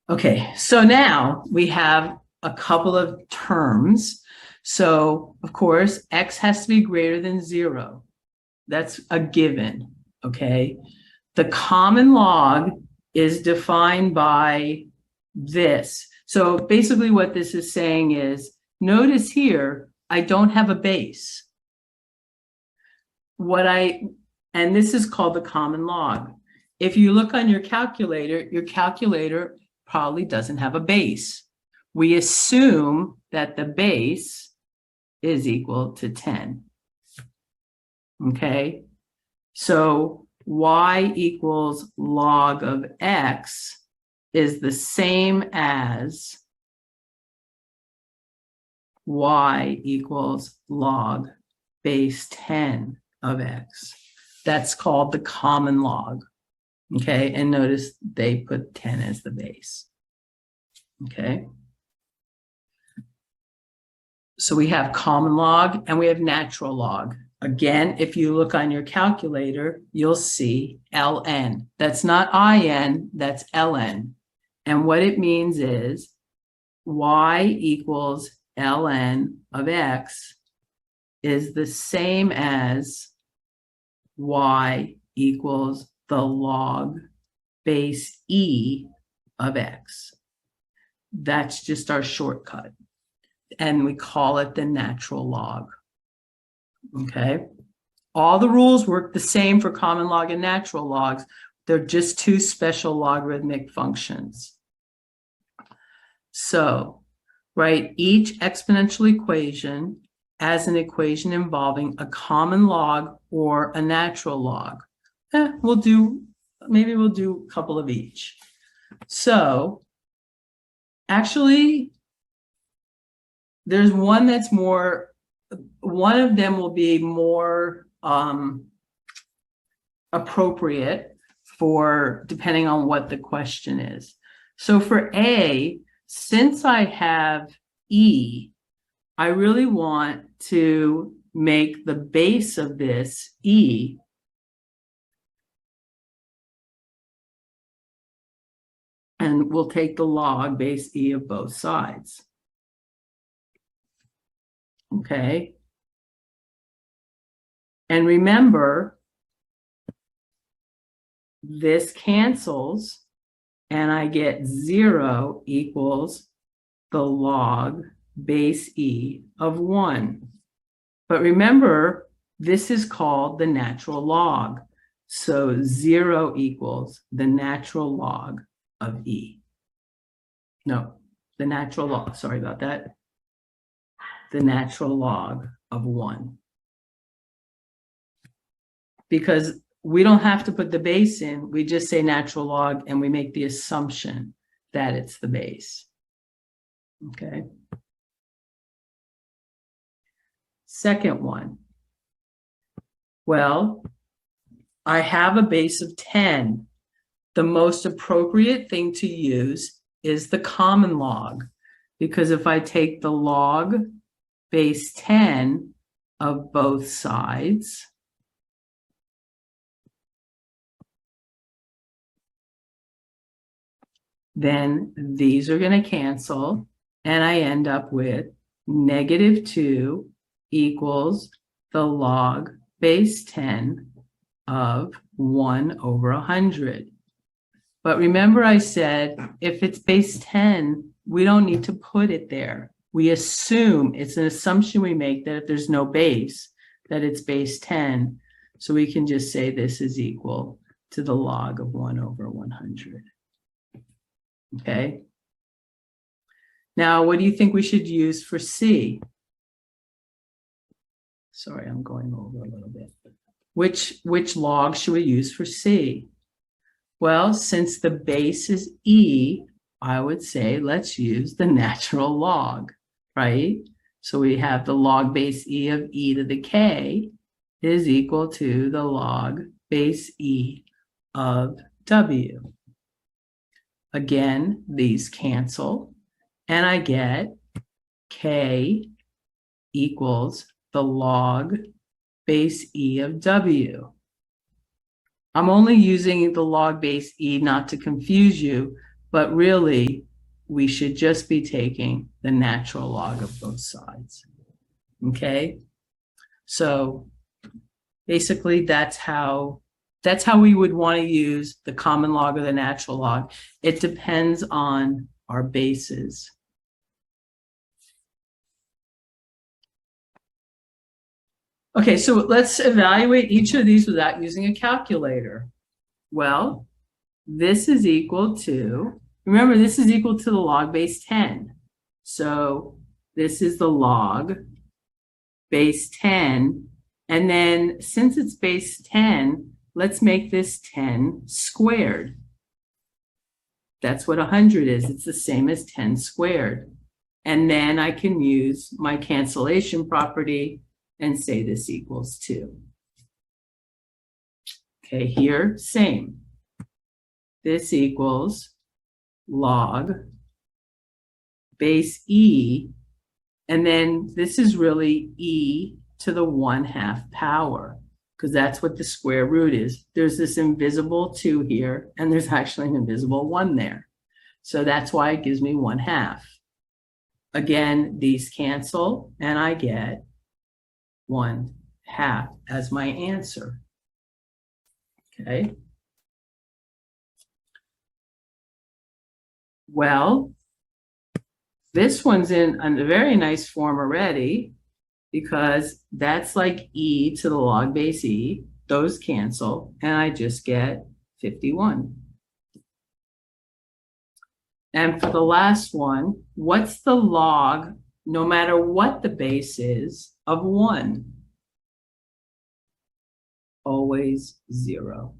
Okay, so now we have a couple of terms. So of course, x has to be greater than 0. That's a given, okay? The common log is defined by this. So basically what this is saying is, notice here, I don't have a base. And this is called the common log. If you look on your calculator probably doesn't have a base. We assume that the base is equal to 10. Okay, so y equals log of x is the same as y equals log base 10 of x. That's called the common log. Okay, and notice they put 10 as the base. Okay, so we have common log and we have natural log. Again, if you look on your calculator, you'll see ln. That's not in, that's ln. And what it means is y equals ln of x is the same as y equals the log base e of x. That's just our shortcut. And we call it the natural log. Okay. All the rules work the same for common log and natural logs. They're just two special logarithmic functions. So write each exponential equation as an equation involving a common log or a natural log. Maybe we'll do a couple of each. So actually, there's one that's more, one of them will be more appropriate for depending on what the question is. So for A, since I have E, I really want to make the base of this E and we'll take the log base E of both sides. Okay. And remember, this cancels and I get 0 equals the log base E of 1. But remember, this is called the natural log. So 0 equals the natural log of E. No, the natural log, sorry about that. The natural log of 1. Because we don't have to put the base in, we just say natural log and we make the assumption that it's the base. Okay. Second one. Well, I have a base of 10. The most appropriate thing to use is the common log, because if I take the log base 10 of both sides, then these are going to cancel, and I end up with -2 equals the log base 10 of 1/100. But remember I said, if it's base 10, we don't need to put it there. We assume, it's an assumption we make that if there's no base, that it's base 10. So we can just say this is equal to the log of 1/100. Okay. Now, what do you think we should use for C? Sorry, I'm going over a little bit. Which log should we use for C? Well, since the base is E, I would say let's use the natural log, right? So we have the log base E of e to the k is equal to the log base E of W. Again, these cancel, and I get k equals the log base E of W. I'm only using the log base E not to confuse you, But really, we should just be taking the natural log of both sides. Okay? So basically, that's how we would want to use the common log or the natural log. It depends on our bases. Okay, so let's evaluate each of these without using a calculator. Well, this is equal to, remember, this is equal to the log base 10. So this is the log base 10. And then since it's base 10, let's make this 10 squared. That's what 100 is. It's the same as 10 squared. And then I can use my cancellation property and say this equals 2. Okay, here, same. This equals log base e, and then this is really e to the 1/2 power, because that's what the square root is. There's this invisible 2 here, and there's actually an invisible 1 there. So that's why it gives me 1/2. Again, these cancel, and I get 1/2 as my answer. Okay. Well, this one's in a very nice form already, because that's like e to the log base e. Those cancel, and I just get 51. And for the last one, what's the log, no matter what the base is, of 1? Always 0.